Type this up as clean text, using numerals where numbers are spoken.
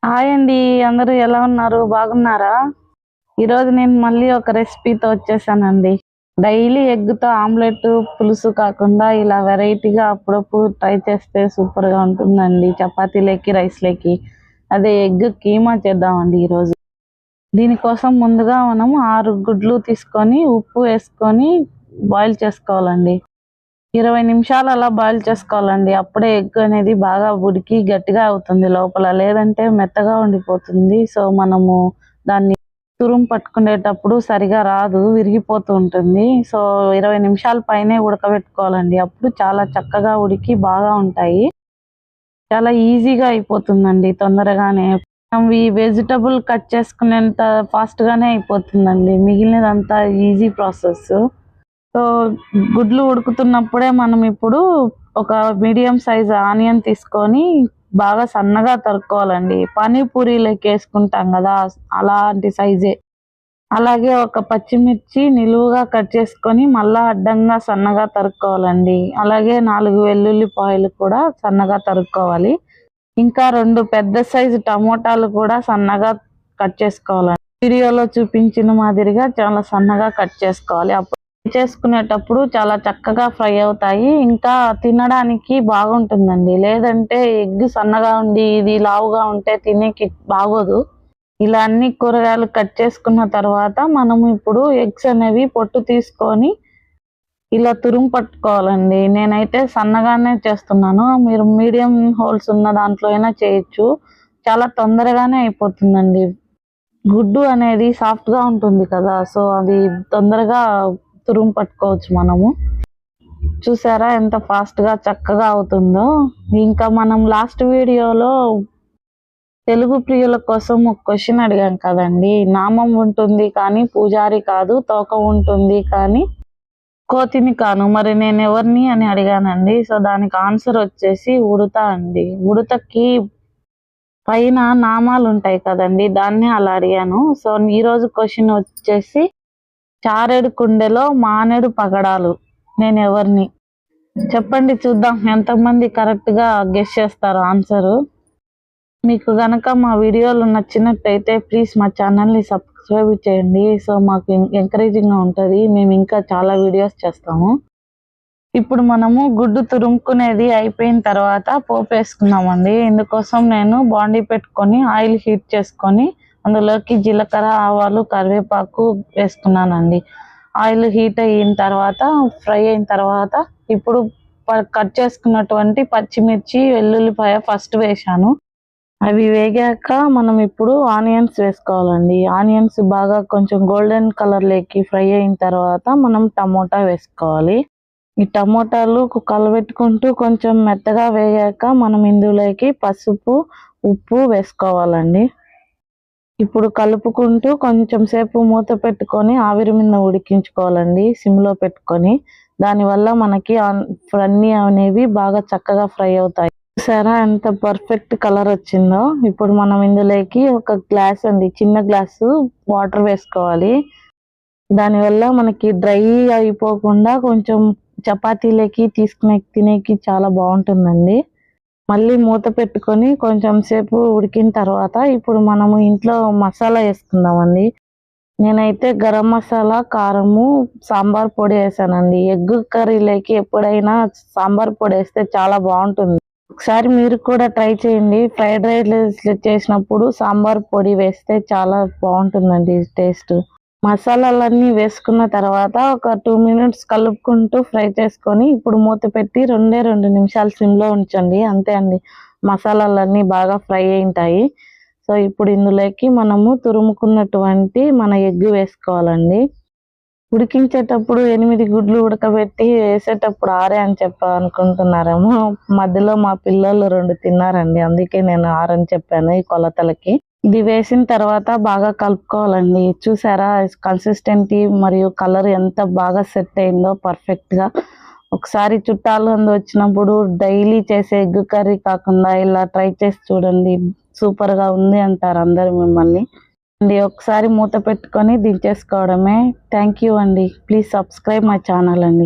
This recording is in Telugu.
హాయ్ అండి. అందరూ ఎలా ఉన్నారు? బాగున్నారా? ఈరోజు నేను మళ్ళీ ఒక రెసిపీతో వచ్చేసానండి. డైలీ ఎగ్‌తో ఆమ్లెట్, పులుసు కాకుండా ఇలా వెరైటీగా అప్పుడప్పుడు ట్రై చేస్తే సూపర్‌గా ఉంటుందండి. చపాతీలకి, రైస్‌లకి. అదే ఎగ్ కీమా చేద్దామండి ఈరోజు. దీనికోసం ముందుగా మనం 6 గుడ్లు తీసుకొని, ఉప్పు వేసుకొని బాయిల్ చేసుకోవాలండి. 20 నిమిషాలు అలా బాయిల్ చేసుకోవాలండి. అప్పుడే ఎగ్ అనేది బాగా ఉడికి గట్టిగా అవుతుంది లోపల. లేదంటే మెత్తగా ఉండిపోతుంది. సో, మనము దాన్ని తురుము పట్టుకునేటప్పుడు సరిగా రాదు. విరిగిపోతూ ఉంటుంది. సో, 20 నిమిషాల పైనే ఉడకబెట్టుకోవాలండి. అప్పుడు చాలా చక్కగా ఉడికి బాగా ఉంటాయి. చాలా ఈజీగా అయిపోతుందండి తొందరగానే. మనం ఈ వెజిటబుల్ కట్ చేసుకునేంత ఫాస్ట్‌గానే అయిపోతుందండి. మిగిలినదంతా ఈజీ ప్రాసెస్. సో, గుడ్లు ఉడుకుతున్నప్పుడే మనం ఇప్పుడు ఒక మీడియం సైజ్ ఆనియన్ తీసుకొని బాగా సన్నగా తరుక్కోవాలండి. పానీపూరీలకేసుకుంటాం గదా! అలాంటి సైజే. అలాగే ఒక పచ్చిమిర్చి నిలువుగా కట్ చేసుకొని మళ్ళా అడ్డంగా సన్నగా తరుక్కోవాలండి. అలాగే 4 వెల్లుల్లిపాయలు కూడా సన్నగా తరుక్కోవాలి. ఇంకా 2 పెద్ద సైజు టమోటాలు కూడా సన్నగా కట్ చేసుకోవాలండి. వీడియోలో చూపించిన మాదిరిగా చాలా సన్నగా కట్ చేసుకోవాలి. చేసుకునేటప్పుడు చాలా చక్కగా ఫ్రై అవుతాయి. ఇంకా తినడానికి బాగుంటుందండి. లేదంటే ఎగ్ సన్నగా ఉండి ఇది లావుగా ఉంటే తినేకి బాగోదు. ఇలా అన్ని కూరగాయలు కట్ చేసుకున్న తర్వాత మనము ఇప్పుడు ఎగ్స్ అనేవి పొట్టు తీసుకొని ఇలా తురుము పట్టుకోవాలండి. నేనైతే సన్నగానే చేస్తున్నాను. మీరు మీడియం హోల్స్ ఉన్న దాంట్లో అయినా చేయొచ్చు. చాలా తొందరగానే అయిపోతుందండి. గుడ్డు అనేది సాఫ్ట్‌గా ఉంటుంది కదా! సో, అది తొందరగా తురుము పట్టుకోవచ్చు మనము. చూసారా ఎంత ఫాస్ట్‌గా చక్కగా అవుతుందో. ఇంకా మనం లాస్ట్ వీడియోలో తెలుగు ప్రియుల కోసం ఒక క్వెషన్ అడిగాం కదండీ! నామం ఉంటుంది కానీ పూజారి కాదు, తోక ఉంటుంది కానీ కోతిని కాను. మరి నేనెవరిని అని అడిగానండి. సో, దానికి ఆన్సర్ వచ్చేసి ఉడత అండి. ఉడతకి పైన నామాలుంటాయి కదండీ! దాన్నే అలా అడిగాను. సో, ఈరోజు క్వెషన్ వచ్చేసి చారెడు కుండెలో మానెడు పగడాలు. నేనెవరిని? చెప్పండి చూద్దాం ఎంతమంది కరెక్ట్‌గా గెస్ చేస్తారో ఆన్సరు. మీకు గనక మా వీడియోలు నచ్చినట్టయితే ప్లీజ్ మా ఛానల్‌ని సబ్స్క్రైబ్ చేయండి. సో, మాకు ఎంకరేజింగ్‌గా ఉంటది. మేము ఇంకా చాలా వీడియోస్ చేస్తాము. ఇప్పుడు మనము గుడ్డు తురుముకునేది అయిపోయిన తర్వాత పోపేసుకుందామండి. ఇందుకోసం నేను బాండీ పెట్టుకొని ఆయిల్ హీట్ చేసుకొని అందులోకి జీలకర్ర, ఆవాలు, కరివేపాకు వేసుకున్నానండి. ఆయిల్ హీట్ అయిన తర్వాత ఫ్రై అయిన తర్వాత ఇప్పుడు కట్ చేసుకున్నటువంటి పచ్చిమిర్చి, వెల్లుల్లిపాయ ఫస్ట్ వేశాను. అవి వేగాక మనం ఇప్పుడు ఆనియన్స్ వేసుకోవాలండి. ఆనియన్స్ బాగా కొంచెం గోల్డెన్ కలర్‌లోకి ఫ్రై అయిన తర్వాత మనం టమోటా వేసుకోవాలి. ఈ టమోటాలు కలబెట్టుకుంటూ కొంచెం మెత్తగా వేగాక మనం ఇందులోకి పసుపు, ఉప్పు వేసుకోవాలండి. ఇప్పుడు కలుపుకుంటూ కొంచెం సేపు మూత పెట్టుకొని ఆవిరి మీద ఉడికించుకోవాలండి సిమ్‌లో పెట్టుకొని. దానివల్ల మనకి అన్నీ అనేవి బాగా చక్కగా ఫ్రై అవుతాయి. చూసారా ఎంత పర్ఫెక్ట్ కలర్ వచ్చిందో. ఇప్పుడు మనం ఇందులోకి ఒక గ్లాస్ అండి, చిన్న గ్లాసు వాటర్ వేసుకోవాలి. దానివల్ల మనకి డ్రై అయిపోకుండా కొంచెం చపాతీలకి తినేకి చాలా బాగుంటుందండి. మళ్ళీ మూత పెట్టుకొని కొంచెం సేపు ఉడికిన తర్వాత ఇప్పుడు మనము ఇంట్లో మసాలా వేసుకుందామండి. నేనైతే గరం మసాలా, కారము, సాంబార్ పొడి వేసానండి. ఎగ్ కర్రీలోకి ఎప్పుడైనా సాంబార్ పొడి వేస్తే చాలా బాగుంటుంది. ఒకసారి మీరు కూడా ట్రై చేయండి. ఫ్రైడ్ రైస్ చేసినప్పుడు సాంబార్ పొడి వేస్తే చాలా బాగుంటుందండి టేస్ట్. మసాలాలన్నీ వేసుకున్న తర్వాత ఒక 2 మినిట్స్ కలుపుకుంటూ ఫ్రై చేసుకొని ఇప్పుడు మూత పెట్టి 2 నిమిషాలు సిమ్‌లో ఉంచండి. అంతే అండి. మసాలాలన్నీ బాగా ఫ్రై అయింటాయి. సో, ఇప్పుడు ఇందులోకి మనము తురుముకున్నటువంటి మన ఎగ్ వేసుకోవాలండి. ఉడికించేటప్పుడు 8 గుడ్లు ఉడకబెట్టి వేసేటప్పుడు 6 అని అనుకుంటున్నారేమో. మధ్యలో మా పిల్లోళ్ళు 2 తిన్నారండి. అందుకే నేను 6 అని చెప్పాను ఈ కొలతలకి. ఇది వేసిన తర్వాత బాగా కలుపుకోవాలండి. చూసారా కన్సిస్టెన్సీ మరియు కలర్ ఎంత బాగా సెట్ అయిందో పర్ఫెక్ట్‌గా. ఒకసారి చుట్టాలు వచ్చినప్పుడు డైలీ చేసే ఎగ్ కర్రీ కాకుండా ఇలా ట్రై చేసి చూడండి. సూపర్‌గా ఉంది అంటారు అందరూ మిమ్మల్ని. ఒకసారి మూత పెట్టుకొని దించేసుకోవడమే. థ్యాంక్ యూ అండి. ప్లీజ్ సబ్స్క్రైబ్ మై ఛానల్ అండి.